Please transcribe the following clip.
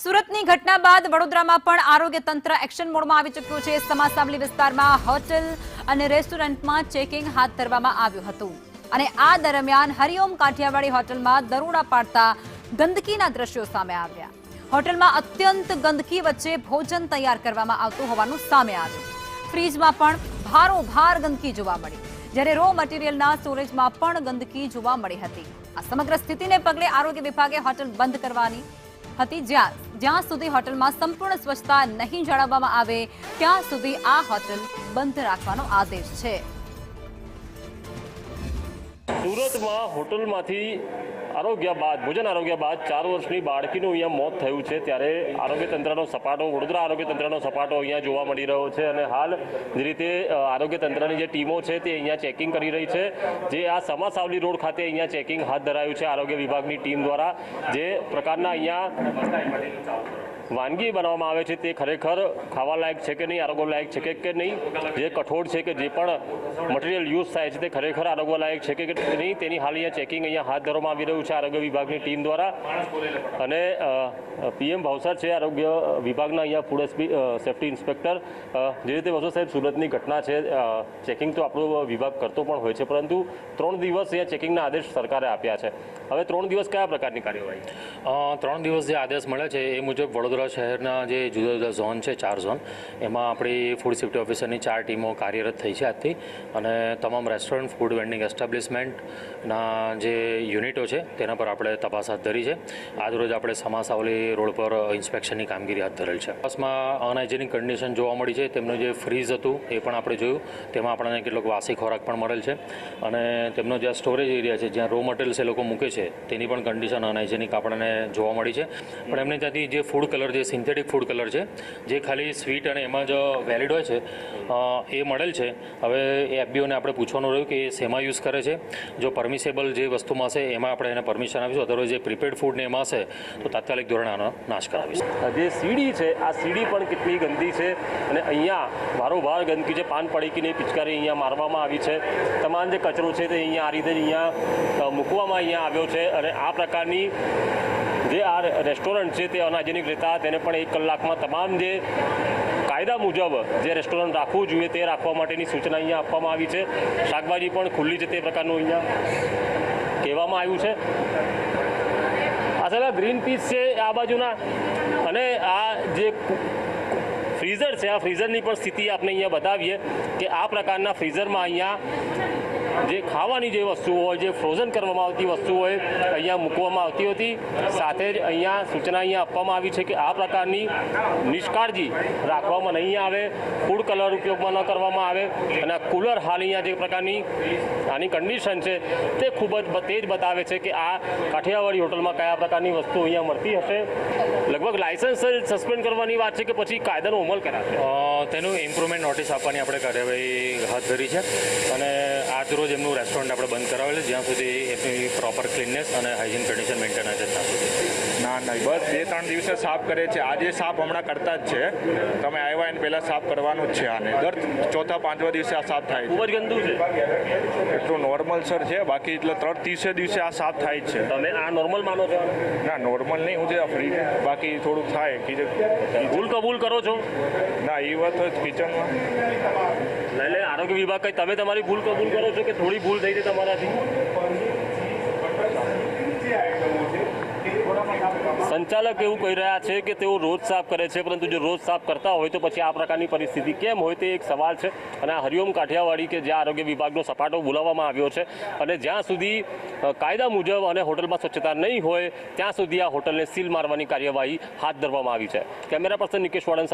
સુરતની ઘટના બાદ વડોદરામાં પણ આરોગ્ય તંત્ર એક્શન મોડમાં આવી ચૂક્યું છે। સમાસાવલી વિસ્તારમાં હોટેલ અને રેસ્ટોરન્ટમાં ચેકિંગ હાથ ધરવામાં આવ્યું હતું અને આ દરમિયાન હરિઓમ કાઠિયાવાડી હોટલમાં દરોડા પાડતા ગંદકીના દ્રશ્યો સામે આવ્યા। હોટલમાં અત્યંત ગંદકી વચ્ચે ભોજન તૈયાર કરવામાં આવતું હોવાનું સામે આવ્યું। ફ્રીજમાં પણ ભારોભાર ગંદકી જોવા મળી, જ્યારે રો મટીરીયલના સ્ટોરેજમાં પણ ગંદકી જોવા મળી હતી। આ સમગ્ર સ્થિતિને પગલે આરોગ્ય વિભાગે હોટલ બંધ કરવાની હતી, જ્યાં સુધી હોટલમાં સંપૂર્ણ સ્વચ્છતા નહીં જાળવવામાં આવે ત્યાં સુધી આ હોટલ બંધ રાખવાનો આદેશ છે। સુરતમાં હોટલમાંથી ભોજન આરોગ્ય બાદ 4 વર્ષની બાળકીનું અહીંયા મોત થયું છે, ત્યારે આરોગ્ય તંત્રનો સપાટો, વડોદરા આરોગ્ય તંત્રનો સપાટો અહીંયા જોવા મળી રહ્યો છે અને હાલ જે રીતે આરોગ્ય તંત્રની જે ટીમો છે તે અહીંયા ચેકિંગ કરી રહી છે। જે આ સમાસાવલી રોડ ખાતે અહીંયા ચેકિંગ હાથ ધરાયું છે આરોગ્ય વિભાગની ટીમ દ્વારા। જે પ્રકારના અહીંયા વાનગી બનાવવામાં આવે છે તે ખરેખર ખાવા લાયક છે કે નહીં, આરોગ્ય લાયક છે કે નહીં, જે કઠોળ છે કે જે પણ મટીરિયલ યુઝ થાય છે તે ખરેખર આરોગ્ય લાયક છે કે નહીં, તેની હાલ અહીંયા ચેકિંગ અહીંયા હાથ ધરવામાં આવી રહ્યું છે આરોગ્ય વિભાગની ટીમ દ્વારા। અને PM ભાવસાર છે આરોગ્ય વિભાગના અહીંયા ફૂડ સેફ્ટી ઇન્સ્પેક્ટર। જે રીતે વસો સાહેબ, સુરતની ઘટના છે, ચેકિંગ તો આપણો વિભાગ કરતો પણ હોય છે, પરંતુ 3 દિવસ અહીંયા ચેકિંગના આદેશ સરકારે આપ્યા છે। હવે 3 દિવસ કયા પ્રકારની કાર્યવાહી? 3 દિવસ જે આદેશ મળે છે એ મુજબ વડોદરા શહેરના જે જુદા જુદા ઝોન છે, 4 ઝોન, એમાં આપણી ફૂડ સેફ્ટી ઓફિસરની 4 ટીમો કાર્યરત થઈ છે આજથી, અને તમામ રેસ્ટોરન્ટ, ફૂડ વેન્ડિંગ એસ્ટાબ્લિશમેન્ટના જે યુનિટો છે તેના પર આપણે તપાસ હાથ ધરી છે। આજરોજ આપણે સમાસાવલી રોડ પર ઇન્સ્પેક્શનની કામગીરી હાથ ધરેલ છે। બસમાં અનહાઇજેનિક કન્ડિશન જોવા મળી છે, તેમનું જે ફ્રીઝ હતું એ પણ આપણે જોયું, તેમાં આપણને કેટલોક વાસી ખોરાક પણ મળેલ છે, અને તેમનો જે સ્ટોરેજ એરિયા છે જ્યાં રો મટીરિયલ્સ એ લોકો મૂકે છે તેની પણ કન્ડિશન અનહાઇજેનિક આપણને જોવા મળી છે। પણ એમને ત્યાંથી જે ફૂડ કલર, જે સિન્થેટિક ફૂડ કલર છે, જે ખાલી સ્વીટ અને એમાં જ વેલિડ હોય છે, એ મળેલ છે। હવે એ FBOને આપણે પૂછવાનું રહ્યું કે એ શેમાં યુઝ કરે છે। જો પરમિસેબલ જે વસ્તુમાં હશે એમાં આપણે એને પરમિશન આપીશું, અધરવાઇઝ જે પ્રિપેર્ડ ફૂડને એમાં હશે તો તાત્કાલિક ધોરણે આનો નાશ કરાવીશું। જે સીડી છે, આ સીડી પણ કેટલી ગંદી છે અને અહીંયા ભારોભાર ગંદકી છે, પાન પડીકીની પિચકારી અહીંયા મારવામાં આવી છે, તમામ જે કચરો છે તે અહીંયા આ રીતે અહીંયા મૂકવામાં અહીંયા આવ્યો છે। અને આ પ્રકારની જે આ રેસ્ટોરન્ટ છે તે અનહાઇજેનિક રહેતા તેને પણ 1 કલાકમાં તમામ જે કાયદા મુજબ જે રેસ્ટોરન્ટ રાખવું જોઈએ તે રાખવા માટેની સૂચના અહીંયા આપવામાં આવી છે। શાકભાજી પણ ખુલ્લી છે તે પ્રકારનું અહીંયા કહેવામાં આવ્યું છે। આ સાહેબ ગ્રીન પીસ છે આ બાજુના, અને આ જે ફ્રીઝર છે, આ ફ્રીઝરની પણ સ્થિતિ આપણે અહીંયા બતાવીએ કે આ પ્રકારના ફ્રીઝરમાં અહીંયા જે ખાવાની જે વસ્તુઓ હોય, જે ફ્રોઝન કરવામાં આવતી વસ્તુ હોય અહીંયા મૂકવામાં આવતી હતી। સાથે જ અહીંયા સૂચના અહીંયા આપવામાં આવી છે કે આ પ્રકારની નિષ્કાળજી રાખવામાં નહીં આવે, ફૂડ કલર ઉપયોગમાં ન કરવામાં આવે, અને કુલર હાલ અહીંયા જે પ્રકારની આની કન્ડિશન છે તે ખૂબ જ તેજ બતાવે છે કે આ કાઠિયાવાડી હોટલમાં કયા પ્રકારની વસ્તુ અહીંયા મળતી હશે। લગભગ લાયસન્સ સસ્પેન્ડ કરવાની વાત છે કે પછી કાયદાનો અમલ કરાશે? તેનું ઇમ્પ્રુવમેન્ટ નોટિસ આપવાની આપણે કાર્યવાહી હાથ ધરી છે, અને આજ રોજ એમનું રેસ્ટોરન્ટ આપણે બંધ કરાવેલ છે જ્યાં સુધી એમની પ્રોપર ક્લીનનેસ અને હાઇજીન કન્ડિશન મેન્ટેન હશે ત્યાં સુધી। ના, 2-3 દિવસે સાફ કરે છે, આજે સાફ હમણાં કરતા જ છે, તમે આવ્યા એને પહેલાં સાફ કરવાનું જ છે આને, દર 4-5 દિવસે આ સાફ થાય છે। ખૂબ જ ગંદુ છે, એટલું નોર્મલ સર છે, બાકી એટલે 3-30 દિવસે આ સાફ થાય જ છે। તમે આ નોર્મલ માનો છો? ના, નોર્મલ નહીં, હું જે ફ્રી, બાકી થોડુંક થાય ભૂલ કબૂલ કરો છો? ના, એ વાત જ કિચનમાં એટલે આરોગ્ય વિભાગ કઈ તમે તમારી ભૂલ કબૂલ કરો છો કે થોડી ભૂલ થઈ છે તમારાથી? સંચાલક એવું કહી રહ્યા છે કે તેઓ રોજ સાફ કરે છે, પરંતુ જો રોજ સાફ કરતા હોય તો પછી આ પ્રકારની પરિસ્થિતિ કેમ હોય તે એક સવાલ છે। અને આ હરિઓમ કાઠિયાવાડી કે જ્યાં આરોગ્ય વિભાગનો સપાટો બોલાવવામાં આવ્યો છે, અને જ્યાં સુધી કાયદા મુજબ અને હોટલમાં સ્વચ્છતા નહીં હોય ત્યાં સુધી આ હોટલને સીલ મારવાની કાર્યવાહી હાથ ધરવામાં આવી છે। Camera person Nikesh વાળન